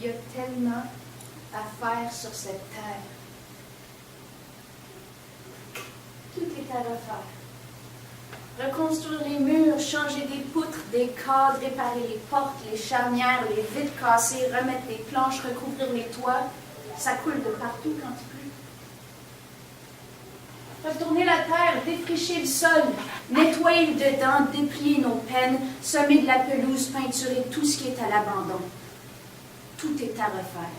Il y a tellement à faire sur cette terre. Tout est à refaire. Reconstruire les murs, changer des poutres, des cadres, réparer les portes, les charnières, les vitres cassées, remettre les planches, recouvrir les toits. Ça coule de partout quand il pleut. Retourner la terre, défricher le sol, nettoyer le dedans, déplier nos peines, semer de la pelouse, peinturer tout ce qui est à l'abandon. Tout est à refaire.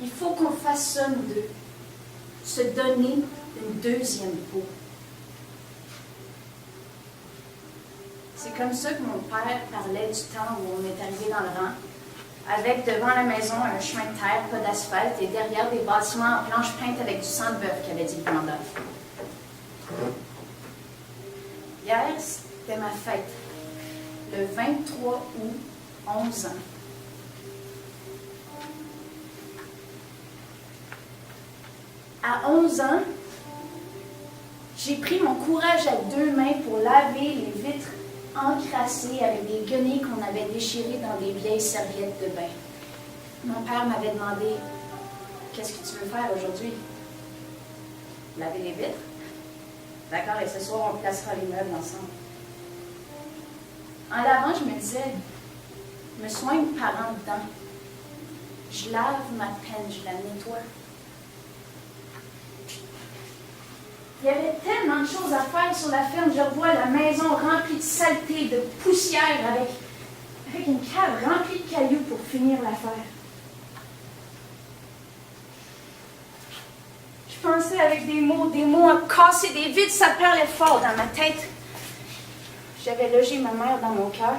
Il faut qu'on fasse ça, nous deux. Se donner une deuxième peau. C'est comme ça que mon père parlait du temps où on est arrivé dans le rang, avec devant la maison un chemin de terre, pas d'asphalte, et derrière des bâtiments en planches peintes avec du sang de bœuf, qu'avait dit le commandant. Hier, c'était ma fête, le 23 août, 11 ans. À 11 ans, j'ai pris mon courage à deux mains pour laver les vitres encrassées avec des guenilles qu'on avait déchirées dans des vieilles serviettes de bain. Mon père m'avait demandé « Qu'est-ce que tu veux faire aujourd'hui? » Laver les vitres? D'accord, et ce soir, on placera les meubles ensemble. En lavant, je me disais « Je me soigne par en dedans. Je lave ma peine, je la nettoie. » Il y avait tellement de choses à faire sur la ferme. Je revois la maison remplie de saleté, de poussière, avec une cave remplie de cailloux pour finir l'affaire. Je pensais avec des mots à casser des vides, ça parlait fort dans ma tête. J'avais logé ma mère dans mon cœur.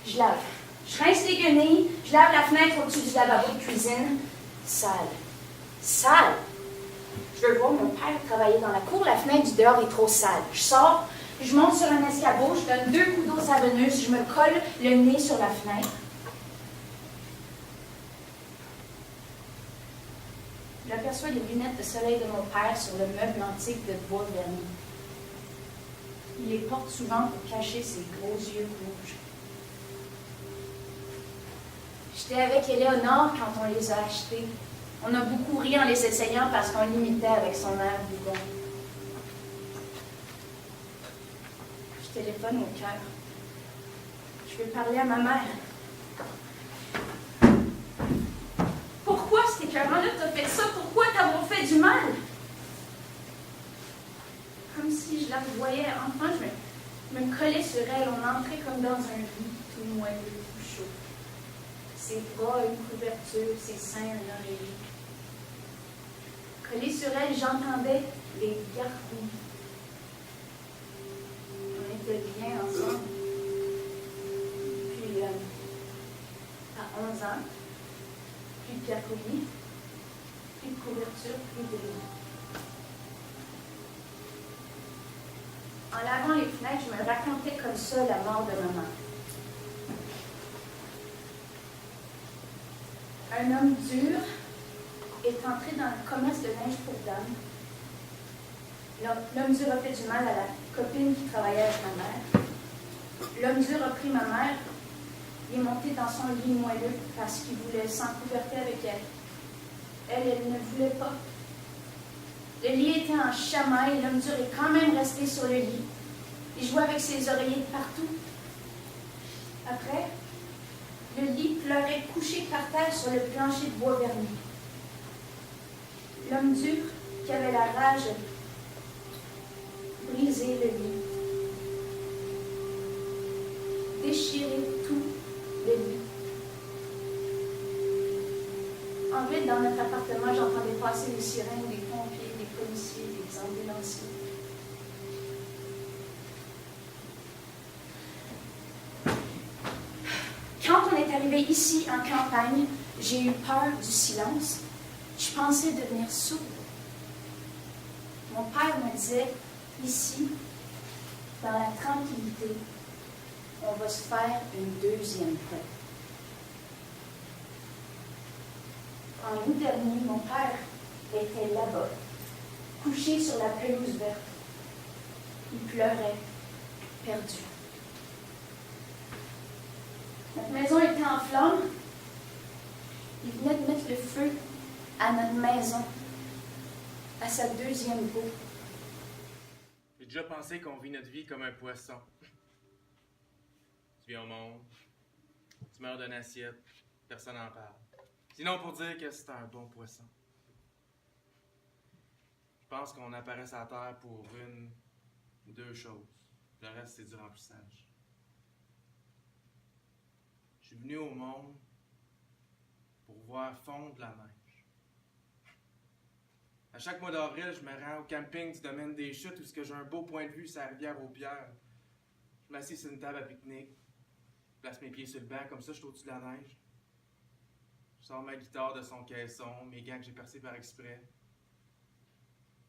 Je lave. Je rince les guenilles, je lave la fenêtre au-dessus du lavabo de cuisine. Sale. Sale! Je veux voir mon père travailler dans la cour, la fenêtre du dehors est trop sale. Je sors, je monte sur un escabeau, je donne 2 coups d'eau savonneuse, je me colle le nez sur la fenêtre. J'aperçois les lunettes de soleil de mon père sur le meuble antique de bois verni. Il les porte souvent pour cacher ses gros yeux rouges. J'étais avec Éléonore quand on les a achetés. On a beaucoup ri en les essayant parce qu'on l'imitait avec son air bougon. Je téléphone au cœur. Je veux parler à ma mère. Pourquoi cet écœurant-là t'a fait ça? Pourquoi t'avoir fait du mal? Comme si je la revoyais enfant, je me collais sur elle. On entrait comme dans un lit tout moelleux, tout chaud. Ses bras, une couverture, ses seins, un oreiller. Collée sur elle, j'entendais les gargouilles. On était bien ensemble. Puis, à 11 ans, plus de gargouilles, plus de couverture, plus de lit. En lavant les fenêtres, je me racontais comme ça la mort de maman. Un homme dur est entré dans le commerce de linge pour dames. L'homme dur a fait du mal à la copine qui travaillait avec ma mère. L'homme dur a pris ma mère. Il est monté dans son lit moelleux parce qu'il voulait s'encouverter avec elle. Elle ne voulait pas. Le lit était en chamaille. L'homme dur est quand même resté sur le lit. Il jouait avec ses oreillers de partout. Après, le lit pleurait couché par terre sur le plancher de bois verni. L'homme dur, qui avait la rage, brisait le lit, déchirait tout le lit. En ville, dans notre appartement, j'entendais passer les sirènes des pompiers, des policiers, des ambulanciers. Quand on est arrivé ici, en campagne, j'ai eu peur du silence. Je pensais devenir sourde. Mon père me disait, ici, dans la tranquillité, on va se faire une deuxième paix. En août dernier, mon père était là-bas, couché sur la pelouse verte. Il pleurait, perdu. Notre maison était en flammes. Il venait de mettre le feu à notre maison, à sa deuxième peau. J'ai déjà pensé qu'on vit notre vie comme un poisson. Tu viens au monde, tu meurs d'une assiette, personne n'en parle. Sinon pour dire que c'est un bon poisson. Je pense qu'on apparaît sur la Terre pour une ou deux choses. Le reste, c'est du remplissage. Je suis venu au monde pour voir fondre la neige. À chaque mois d'avril, je me rends au camping du domaine des Chutes où j'ai un beau point de vue sur la rivière aux Pierres. Je m'assieds sur une table à pique-nique, je place mes pieds sur le banc, comme ça je suis au-dessus de la neige. Je sors ma guitare de son caisson, mes gants que j'ai percés par exprès.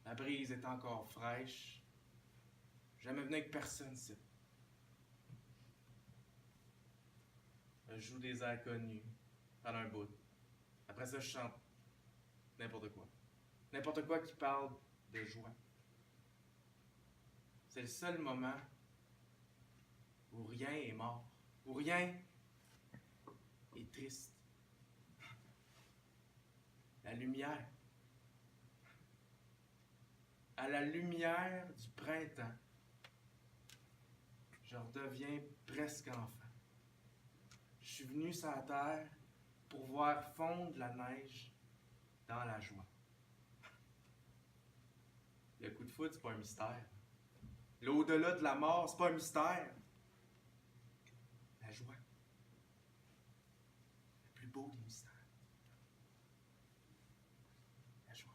La brise est encore fraîche. Je jamais venu avec personne ici. Je joue des airs connus pendant un bout. Après ça, je chante n'importe quoi. N'importe quoi qui parle de joie. C'est le seul moment où rien est mort, où rien est triste. La lumière. À la lumière du printemps, je redeviens presque enfant. Je suis venu sur la terre pour voir fondre la neige dans la joie. Le coup de foudre, c'est pas un mystère. L'au-delà de la mort, c'est pas un mystère. La joie. Le plus beau des mystères. La joie.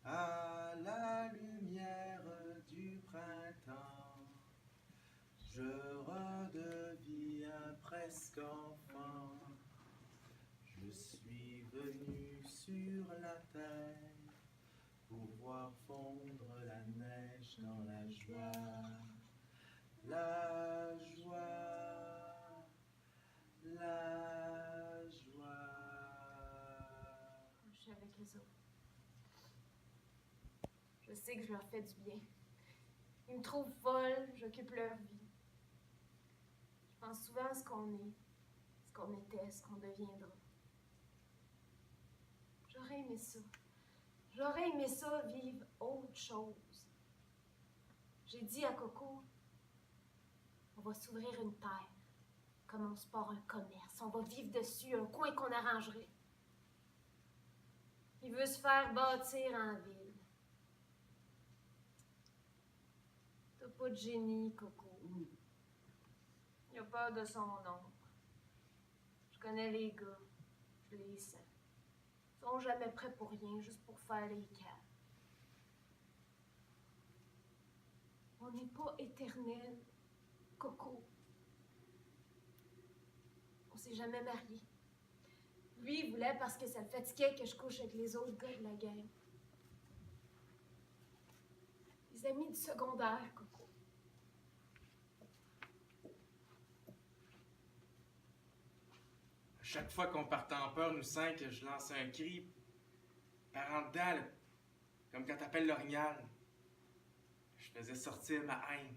À la lumière du printemps, je redeviens presque enfant. Je suis venu sur la terre pour voir fondre la neige dans la joie. La joie, la joie. Je suis avec les autres. Je sais que je leur fais du bien. Ils me trouvent folle, j'occupe leur vie. Je pense souvent à ce qu'on est, ce qu'on était, ce qu'on deviendra. J'aurais aimé ça. J'aurais aimé ça, vivre autre chose. J'ai dit à Coco, on va s'ouvrir une terre, comme on se part un commerce. On va vivre dessus, un coin qu'on arrangerait. Il veut se faire bâtir en ville. T'as pas de génie, Coco. Il a peur de son ombre. Je connais les gars, je les sens. Ils sont jamais prêts pour rien, juste pour faire les calmes. On n'est pas éternel, Coco. On s'est jamais mariés. Lui, il voulait parce que ça le fatiguait que je couche avec les autres gars de la gang. Les amis du secondaire, Coco. Chaque fois qu'on partait en peur, nous cinq, je lançais un cri par en dedans, là, comme quand t'appelles l'orignal. Je faisais sortir ma haine.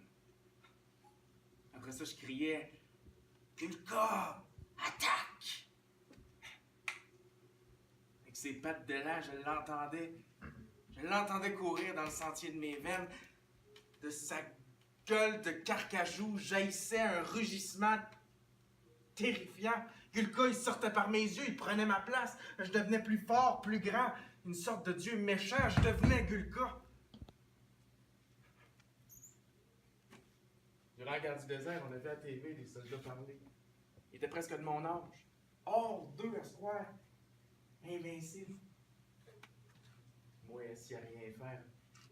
Après ça, je criais « Gulka, attaque! » Avec ses pattes de lait, je l'entendais. Je l'entendais courir dans le sentier de mes veines. De sa gueule de carcajou jaillissait un rugissement terrifiant. Gulka, il sortait par mes yeux, il prenait ma place. Je devenais plus fort, plus grand. Une sorte de dieu méchant, je devenais Gulka. Durant la guerre du désert, on avait à la TV des soldats parler. Ils étaient presque de mon âge. Or, deux à soir. Invincible. Moi, assis à rien faire,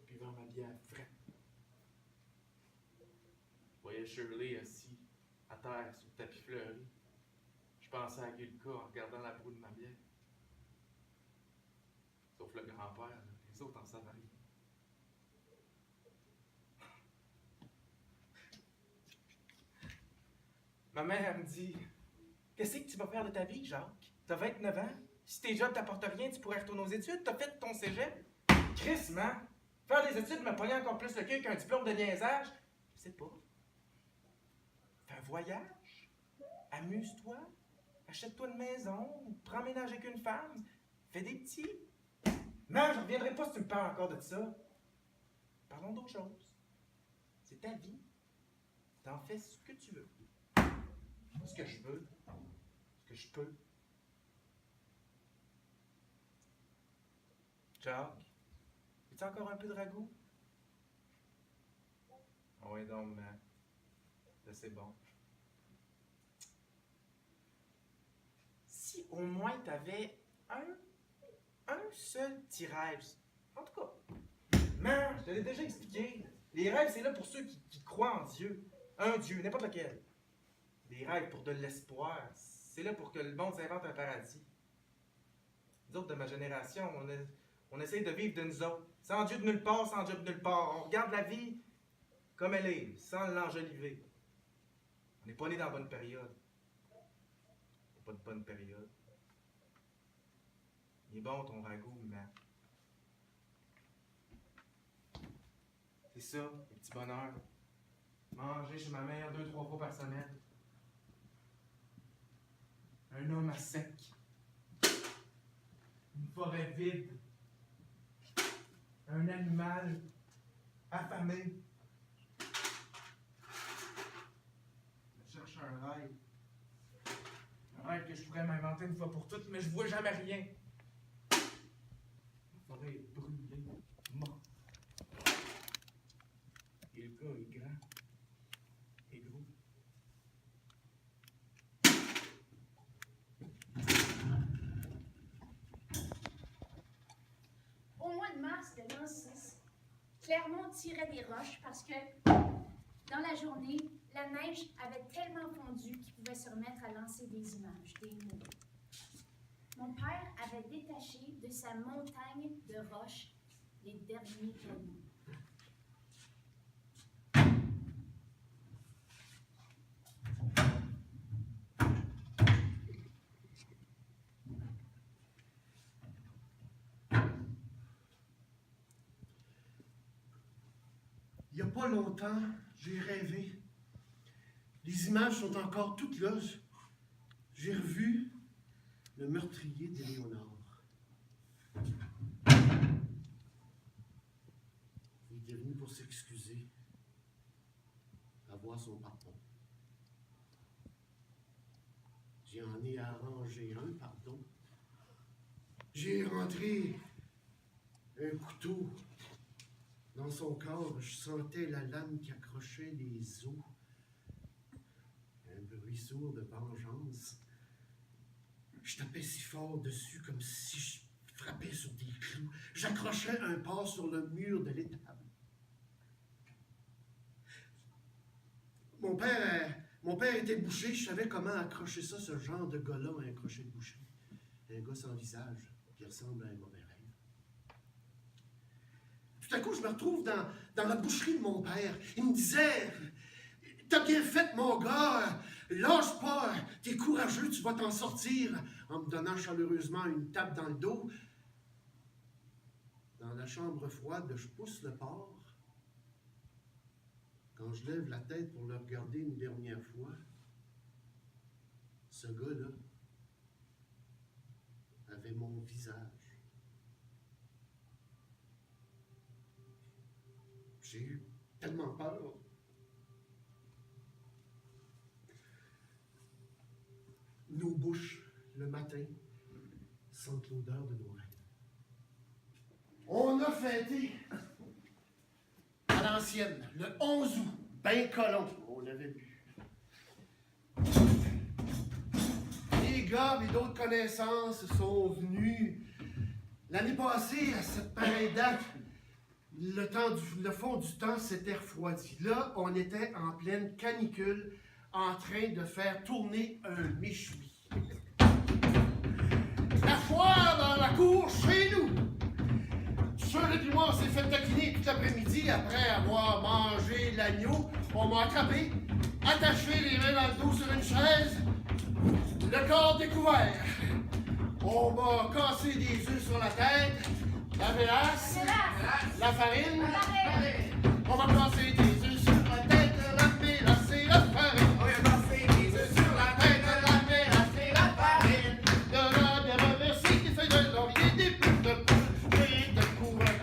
buvant ma bière frette. Je voyais Shirley assis à terre sur le tapis fleuri. Je pensais à Gulka en regardant la boue de ma bière. Sauf le grand-père, là, les autres en savent rien. Ma mère me dit « Qu'est-ce que tu vas faire de ta vie, Jacques? T'as 29 ans. Si tes jobs t'apportent rien, tu pourrais retourner aux études. T'as fait ton cégep. Chris, man! Faire des études me pogner encore plus le cul qu'un diplôme de niaisage? Je sais pas. Fais un voyage. Amuse-toi. Achète-toi une maison. Prends ménage avec une femme. Fais des petits. Non, je reviendrai pas si tu me parles encore de ça. Parlons d'autre chose. C'est ta vie. T'en fais ce que tu veux. Ce que je veux. Ce que je peux. Jacques, veux-tu encore un peu de ragoût? Ah oui, donc, man. Là, c'est bon. Si au moins t'avais un seul petit rêve. En tout cas, man, je te l'ai déjà expliqué. Les rêves, c'est là pour ceux qui croient en Dieu. Un Dieu, n'importe lequel. Des rêves pour de l'espoir. C'est là pour que le monde s'invente un paradis. Nous autres de ma génération, on essaye de vivre de nous autres. Sans Dieu de nulle part, sans Dieu de nulle part. On regarde la vie comme elle est, sans l'enjoliver. On n'est pas né dans la bonne période. Il n'y a pas de bonne période. Il est bon ton ragoût, mais... C'est ça, le petit bonheur. Manger chez ma mère 2-3 fois par semaine. Un homme à sec. Une forêt vide. Un animal affamé. Je cherche un rêve. Un rêve que je pourrais m'inventer une fois pour toutes, mais je vois jamais rien. La forêt est brûlée, morte. Et le gars est grand et gros. Au mois de mars de l'an 6, Clermont tirait des roches parce que, dans la journée, la neige avait tellement fondu qu'il pouvait se remettre à lancer des images, des mots. Mon père avait détaché de sa montagne de roches les derniers cailloux. Il n'y a pas longtemps, j'ai rêvé. Les images sont encore toutes là. J'ai revu le meurtrier d'Éléonore. Il est venu pour s'excuser, avoir son pardon. J'en ai arrangé un pardon. J'ai rentré un couteau dans son corps. Je sentais la lame qui accrochait les os. Un bruit sourd de vengeance. Je tapais si fort dessus comme si je frappais sur des clous. J'accrochais un pas sur le mur de l'étable. Mon père était boucher. Je savais comment accrocher ça, ce genre de gars-là, un crochet de boucher. Un gars sans visage qui ressemble à un mauvais rêve. Tout à coup, je me retrouve dans la boucherie de mon père. Il me disait... T'as bien fait, mon gars. Lâche pas. T'es courageux, tu vas t'en sortir. En me donnant chaleureusement une tape dans le dos. Dans la chambre froide, je pousse le porc. Quand je lève la tête pour le regarder une dernière fois, ce gars-là avait mon visage. J'ai eu tellement peur. Nos bouches, le matin, sentent l'odeur de nos rêves. On a fêté à l'ancienne, le 11 août, ben colon, on avait bu. Les gars et d'autres connaissances sont venus. L'année passée, à cette pareille date, le fond du temps s'était refroidi. Là, on était en pleine canicule, en train de faire tourner un méchoui. La foire dans la cour chez nous. Sur et moi, on s'est fait taquiner tout l'après-midi après avoir mangé l'agneau. On m'a attrapé, attaché les mains dans le dos sur une chaise, le corps découvert. On m'a cassé des œufs sur la tête, La mélasse. La farine. Pareil. On va plancer des œufs sur la tête, la mélasse et la farine. On va danser des œufs sur la tête, La mélasse et la farine. De la bière reversée, des feuilles de laurier, des bouts de poule. Et de couvert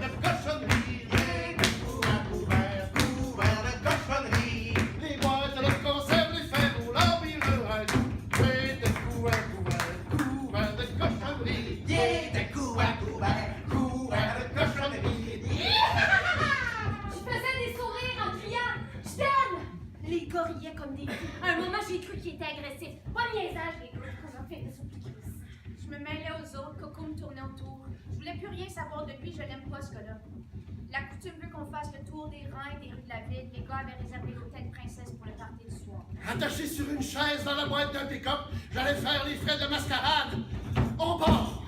de cochonnerie. Et de couvert de cochonnerie. Les boîtes de conserve, les fers au lard et le ragoût. Et de couvert de cochonnerie. Yeah, de couvert de cochonnerie. Je faisais des sourires en criant « Je t'aime !» Les gars riaient comme des fous. À un moment, j'ai cru qu'il était agressif. Pas de niaisage, les gars. Comment fait des supplications? Je me mêlais aux autres, Coco me tournait autour. Je voulais plus rien savoir de lui, je l'aime pas ce gars-là. La coutume veut qu'on fasse le tour des rangs et des rues de la ville. Les gars avaient réservé l'hôtel Princesse pour le party du soir. Attaché sur une chaise dans la boîte d'un pick-up, j'allais faire les frais de mascarade. On part!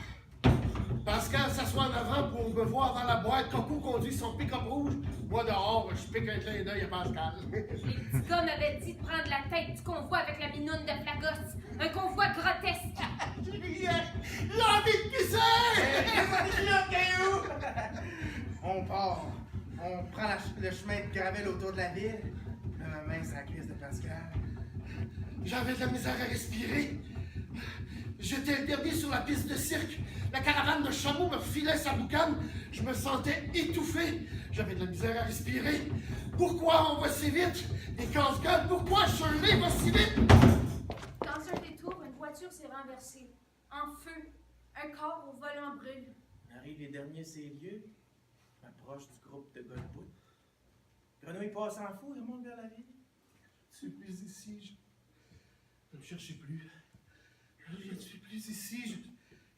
Pascal s'assoit en avant pour me voir dans la boîte. Coco conduit son pick-up rouge. Moi dehors, je pique un clin d'œil à Pascal. Les petits gars m'avaient dit de prendre la tête du convoi avec la minoune de Flagos. Un convoi grotesque. L'envie de pisser! On part. On prend le chemin de gravel autour de la ville. Ma main sur la cuisse de Pascal. J'avais de la misère à respirer. J'étais le dernier sur la piste de cirque. La caravane de chameaux me filait sa boucane. Je me sentais étouffé. J'avais de la misère à respirer. Pourquoi on va si vite? Des casse-gueules, pourquoi Shirley va si vite? Dans un détour, une voiture s'est renversée. En feu. Un corps au volant brûle. Arrive les derniers ces lieux. M'approche du groupe de gars de bout. Grenouille passe en fou, il remonte vers la ville. Je ne suis plus ici. Je ne me cherchez plus. Je ne suis plus ici.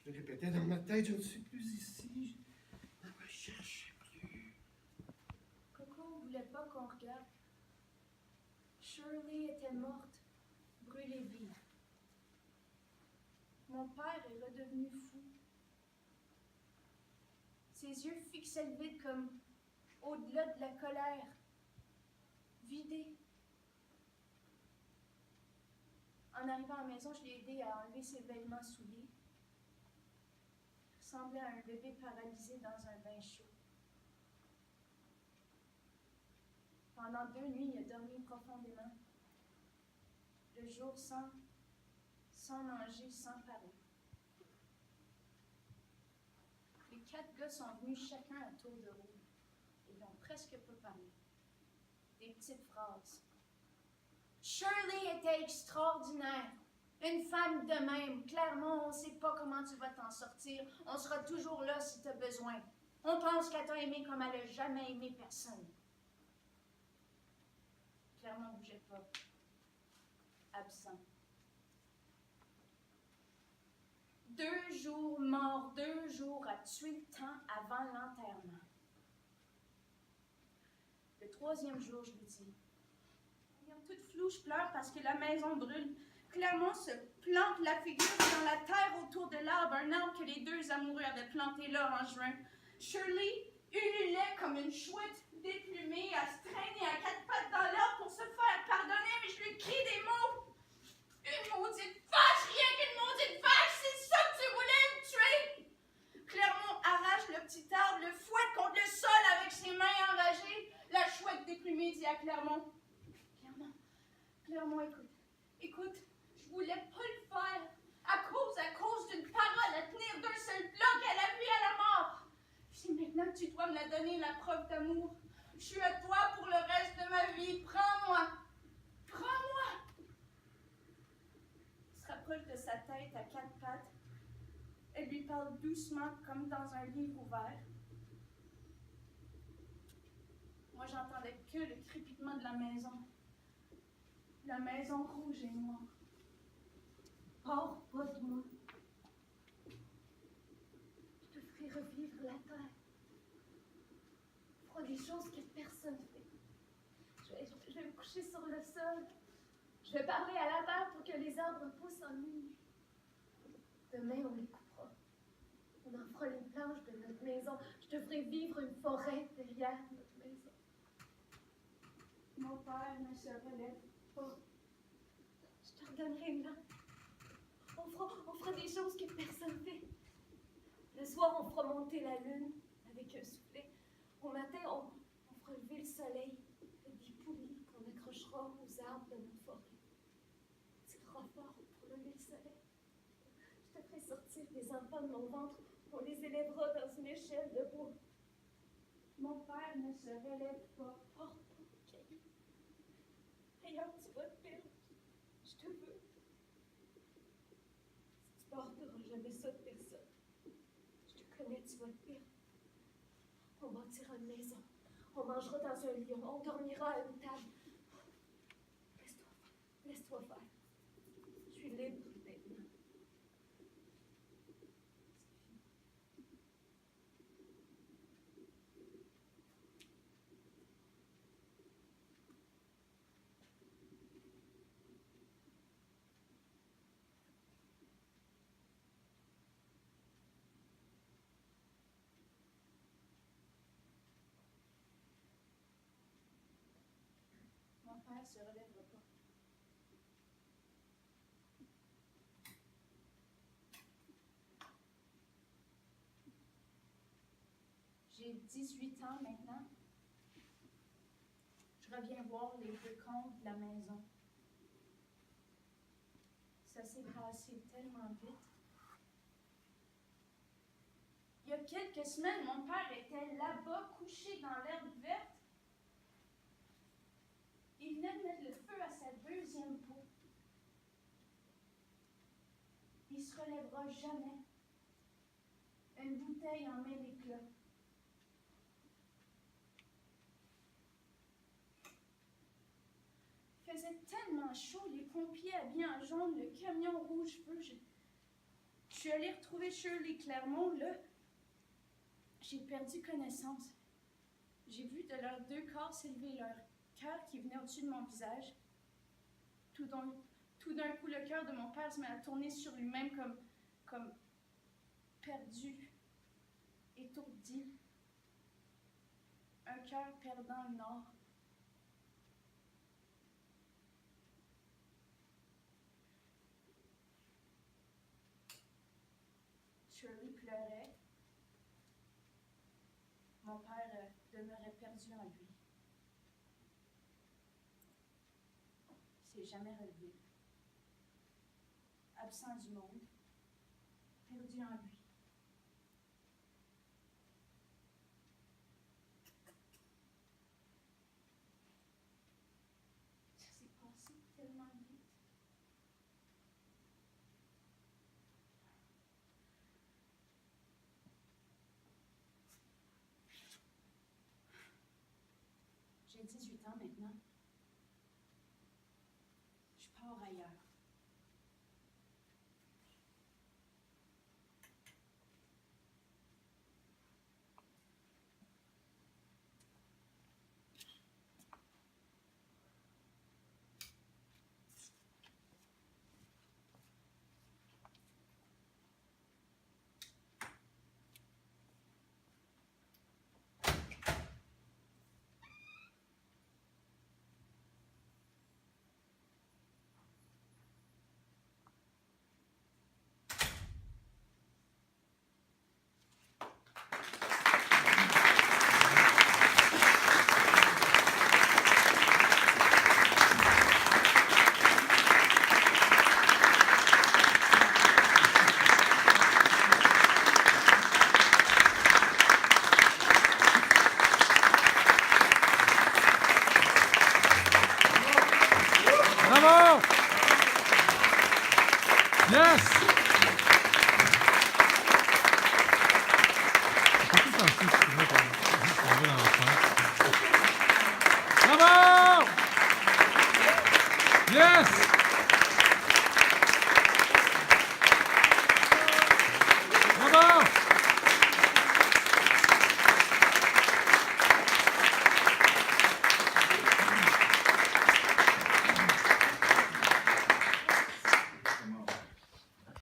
Je le répétais dans ma tête, je ne suis plus ici. Ne me cherchez plus. Coco voulait pas qu'on regarde. Shirley était morte, brûlée vive. Mon père est redevenu fou. Ses yeux fixaient le vide comme au-delà de la colère. Vidé. En arrivant à la maison, je l'ai aidé à enlever ses vêtements souillés. Il ressemblait à un bébé paralysé dans un bain chaud. Pendant 2 nuits, il a dormi profondément. Le jour sans manger, sans parler. Les 4 gars sont venus chacun à tour de rôle. Ils n'ont presque pas parlé. Des petites phrases. Shirley était extraordinaire. Une femme de même. Clairement, on ne sait pas comment tu vas t'en sortir. On sera toujours là si tu as besoin. On pense qu'elle t'a aimé comme elle n'a jamais aimé personne. Clairement, ne bougeait pas. Absent. 2 jours morts, 2 jours à tuer le temps avant l'enterrement. Le 3e jour, je lui dis, toute floue, je pleure parce que la maison brûle. Clermont se plante la figure dans la terre autour de l'arbre, un arbre que les 2 amoureux avaient planté là en juin. Shirley ululait comme une chouette déplumée à se traîner à 4 pattes dans l'arbre pour se faire pardonner, mais je lui crie des mots. Une maudite vache, rien qu'une maudite vache, c'est ça que tu voulais me tuer! Clermont arrache le petit arbre, le fouette contre le sol avec ses mains enragées. La chouette déplumée dit à Clermont, Clermont, écoute, je voulais pas le faire à cause d'une parole à tenir d'un seul bloc à la vie à la mort. C'est maintenant que tu dois me la donner, la preuve d'amour. Je suis à toi pour le reste de ma vie. Prends-moi. Prends-moi. Il se rapproche de sa tête à 4 pattes. Elle lui parle doucement comme dans un livre ouvert. Moi, j'entendais que le crépitement de la maison. La maison rouge et noire. Pars pas de moi. Je te ferai revivre la terre. Fera des choses que personne ne fait. Je vais me coucher sur le sol. Je vais parler à la terre pour que les arbres poussent en minuit. Demain, on les coupera. On en fera les planches de notre maison. Je te ferai vivre une forêt derrière notre maison. Mon père ne se relève pas. Je te redonnerai une lampe. On fera des choses que personne ne fait. Le soir, on on fera monter la lune avec un soufflet. Au matin, on fera lever le soleil avec des poulies qu'on accrochera aux arbres de notre forêt. Tu tirera fort pour lever le soleil. Je te ferai sortir des enfants de mon ventre. On les élèvera dans une échelle de bois. Mon père ne se relève pas. Porte ton cahier. Ailleurs, tu vas te perdre. Je te veux. Si tu pars, tu n'auras jamais ça de personne. Je te connais, tu vas te perdre. On bâtira une maison. On mangera dans un lion. On dormira à une table. Laisse-toi faire. Laisse-toi faire. Je suis libre maintenant. Mon père se relèvera pas. J'ai 18 ans maintenant. Je reviens voir les deux comptes de la maison. Ça s'est passé tellement vite. Il y a quelques semaines, mon père était là-bas, couché dans l'herbe verte. Il venait de mettre le feu à sa deuxième peau. Il se relèvera jamais. Une bouteille en met l'éclat. Il faisait tellement chaud, les pompiers habillés en jaune, le camion rouge-feu. Je suis allée retrouver Shirley Clermont, là. J'ai perdu connaissance. J'ai vu de leurs deux corps s'élever leur cœur qui venait au-dessus de mon visage. Tout d'un coup, le cœur de mon père se met à tourner sur lui-même comme perdu, étourdi. Un cœur perdant le nord. Shirley pleurait. Mon père demeurait perdu en lui. Il s'est jamais relevé. Absent du monde. Perdu en lui. Ça s'est passé tellement vite. J'ai 18 ans maintenant. Je pars ailleurs. Bravo! Yes!